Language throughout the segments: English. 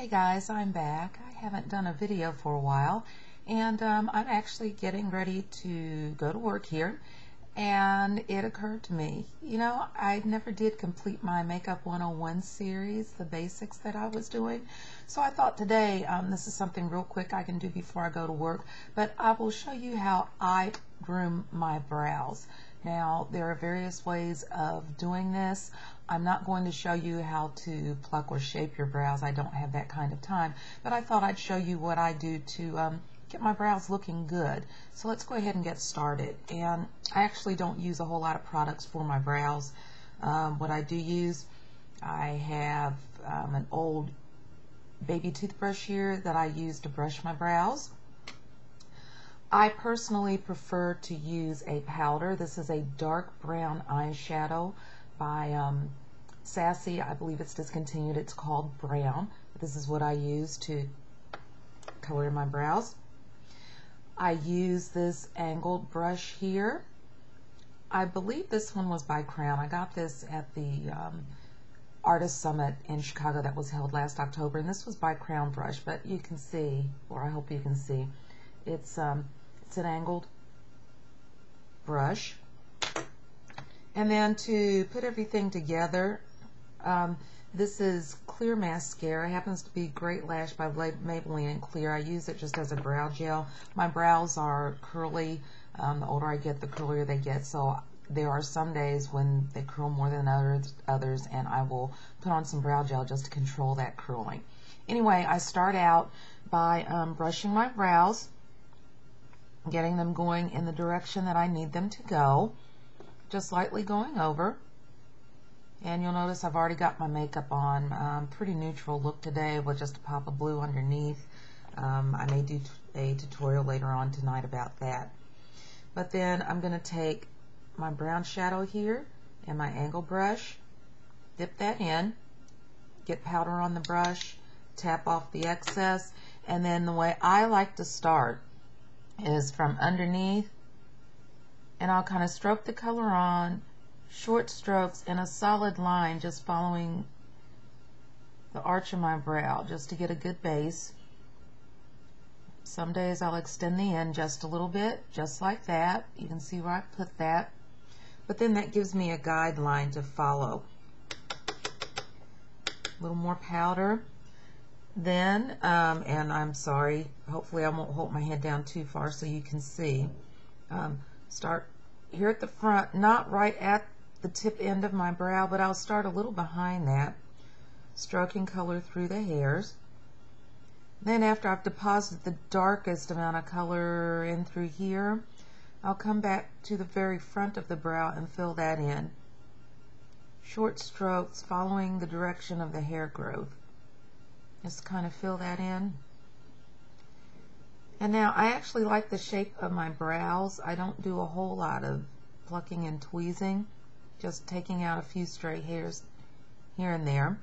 Hey guys, I'm back. I haven't done a video for a while, and I'm actually getting ready to go to work here, and it occurred to me, I never did complete my Makeup 101 series, the basics that I was doing. So I thought today, this is something real quick I can do before I go to work, but I will show you how I groom my brows. Now, there are various ways of doing this. I'm not going to show you how to pluck or shape your brows. I don't have that kind of time. But I thought I'd show you what I do to get my brows looking good. So let's go ahead and get started. And I actually don't use a whole lot of products for my brows. What I do use, I have an old baby toothbrush here that I use to brush my brows. I personally prefer to use a powder. This is a dark brown eyeshadow by Sassy. I believe it's discontinued. It's called Brown. This is what I use to color my brows. I use this angled brush here. I believe this one was by Crown. I got this at the Artist Summit in Chicago that was held last October, and this was by Crown brush, but you can see, or I hope you can see, it's an angled brush. And then to put everything together, this is clear mascara. It happens to be Great Lash by Maybelline in clear. I use it just as a brow gel. My brows are curly. The older I get, the curlier they get. So there are some days when they curl more than others, and I will put on some brow gel just to control that curling. Anyway, I start out by brushing my brows, getting them going in the direction that I need them to go, just lightly going over. And you'll notice I've already got my makeup on. Pretty neutral look today with just a pop of blue underneath. I may do a tutorial later on tonight about that. But then I'm going to take my brown shadow here and my angle brush, dip that in, get powder on the brush, tap off the excess, and then the way I like to start is from underneath, and I'll kind of stroke the color on, short strokes in a solid line, just following the arch of my brow just to get a good base. Some days I'll extend the end just a little bit, just like that. You can see where I put that. But then that gives me a guideline to follow. A little more powder. Then, and I'm sorry, hopefully I won't hold my head down too far so you can see. Start here at the front, not right at the tip end of my brow, but I'll start a little behind that, stroking color through the hairs. Then after I've deposited the darkest amount of color in through here, I'll come back to the very front of the brow and fill that in. Short strokes following the direction of the hair growth. Just kind of fill that in. And now I actually like the shape of my brows. I don't do a whole lot of plucking and tweezing, just taking out a few stray hairs here and there.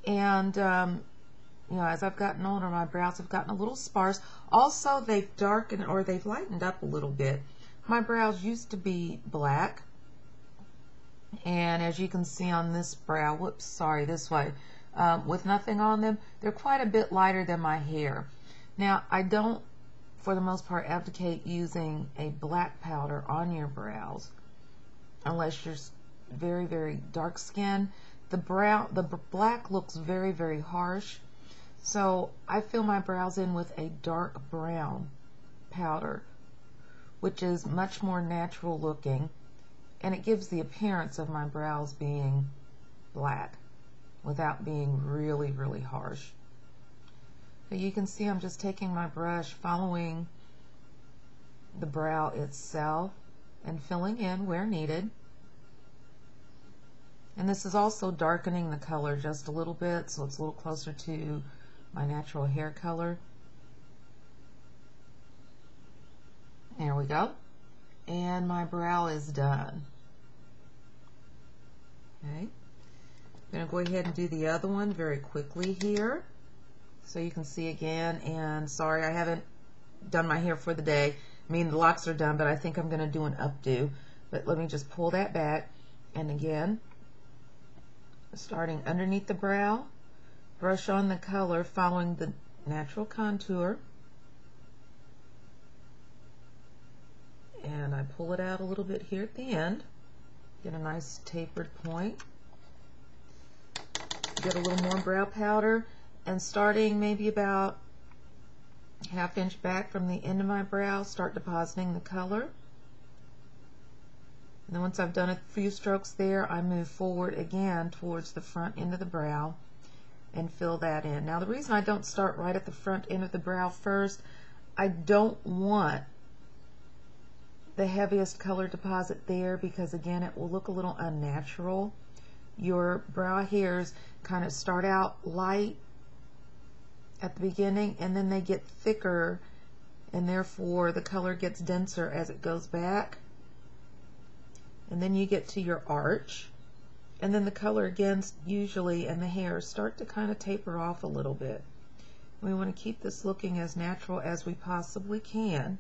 And as I've gotten older, my brows have gotten a little sparse. Also, they've darkened, or they've lightened up a little bit. My brows used to be black, and as you can see on this brow, whoops, sorry, this way, with nothing on them, they're quite a bit lighter than my hair. Now, I don't, for the most part, advocate using a black powder on your brows unless you're very, very dark skinned. The black looks very, very harsh. So I fill my brows in with a dark brown powder, which is much more natural looking, and it gives the appearance of my brows being black without being really, really harsh. But you can see I'm just taking my brush, following the brow itself and filling in where needed. And this is also darkening the color just a little bit, so it's a little closer to my natural hair color. There we go. And my brow is done. Okay. I'm going to go ahead and do the other one very quickly here, so you can see again. And sorry, I haven't done my hair for the day. I mean, the locks are done, but I think I'm going to do an updo. But let me just pull that back. And again, starting underneath the brow, brush on the color following the natural contour, and I pull it out a little bit here at the end, get a nice tapered point, get a little more brow powder, and starting maybe about ½ inch back from the end of my brow, start depositing the color. And then once I've done a few strokes there, I move forward again towards the front end of the brow and fill that in. Now the reason I don't start right at the front end of the brow first, I don't want the heaviest color deposit there, because again it will look a little unnatural. Your brow hairs kind of start out light at the beginning and then they get thicker, and therefore the color gets denser as it goes back. And then you get to your arch, and then the color again usually and the hairs start to kind of taper off a little bit. We want to keep this looking as natural as we possibly can.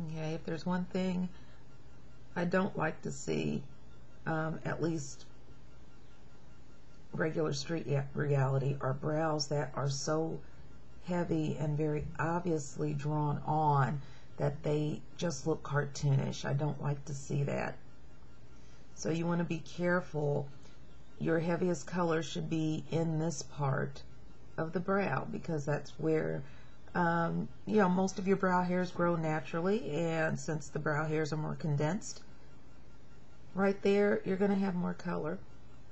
Okay, if there's one thing I don't like to see, at least regular street reality, are brows that are so heavy and very obviously drawn on that they just look cartoonish. I don't like to see that. So you want to be careful. Your heaviest color should be in this part of the brow, because that's where you know, most of your brow hairs grow naturally, and since the brow hairs are more condensed, right there you're going to have more color.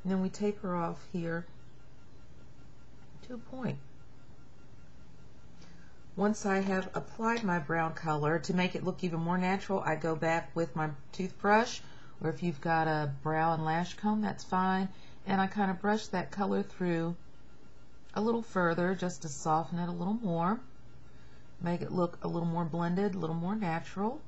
And then we taper off here to a point. Once I have applied my brown color, to make it look even more natural, I go back with my toothbrush, or if you've got a brow and lash comb, that's fine, and I kind of brush that color through a little further just to soften it a little more, make it look a little more blended, a little more natural.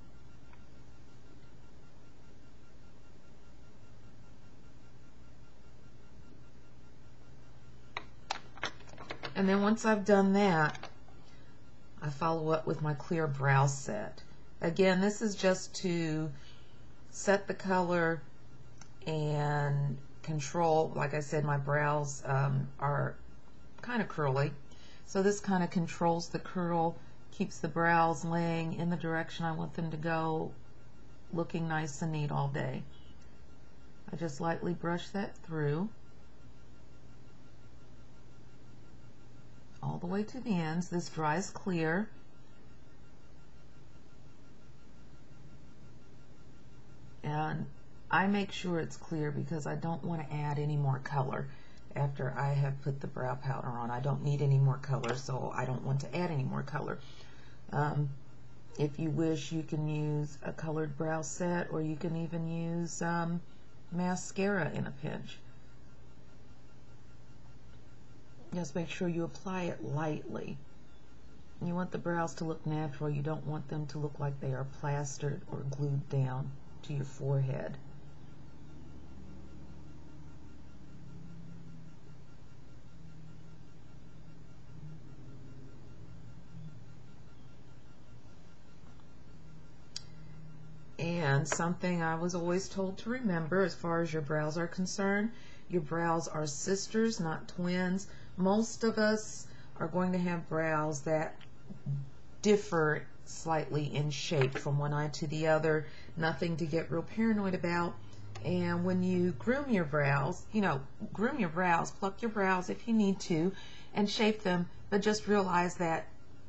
And then once I've done that, I follow up with my clear brow set. Again, this is just to set the color and control. Like I said, my brows are kind of curly, so this kind of controls the curl, keeps the brows laying in the direction I want them to go, looking nice and neat all day. I just lightly brush that through all the way to the ends. This dries clear. And I make sure it's clear because I don't want to add any more color after I have put the brow powder on. I don't need any more color, so I don't want to add any more color. If you wish, you can use a colored brow set, or you can even use mascara in a pinch. Just make sure you apply it lightly. You want the brows to look natural. You don't want them to look like they are plastered or glued down to your forehead. And something I was always told to remember as far as your brows are concerned, your brows are sisters, not twins. Most of us are going to have brows that differ slightly in shape from one eye to the other. Nothing to get real paranoid about. And when you groom your brows, groom your brows, pluck your brows if you need to, and shape them, but just realize that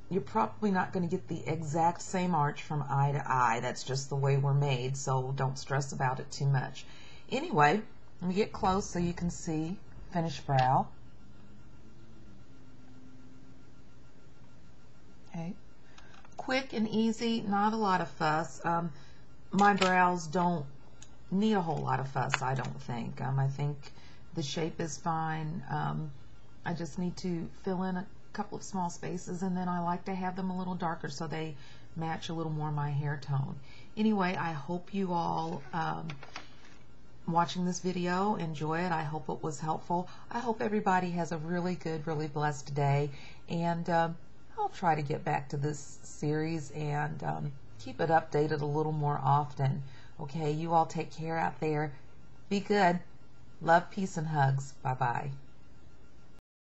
you're probably not going to get the exact same arch from eye to eye. That's just the way we're made, so don't stress about it too much. Anyway, let me get close so you can see finished brow. Okay. Quick and easy, not a lot of fuss. My brows don't need a whole lot of fuss, I don't think. I think the shape is fine. I just need to fill in a couple of small spaces, and then I like to have them a little darker so they match a little more my hair tone. Anyway, I hope you all watching this video enjoy it. I hope it was helpful. I hope everybody has a really good, really blessed day, and I'll try to get back to this series and keep it updated a little more often. Okay, you all take care out there. Be good. Love, peace, and hugs. Bye-bye.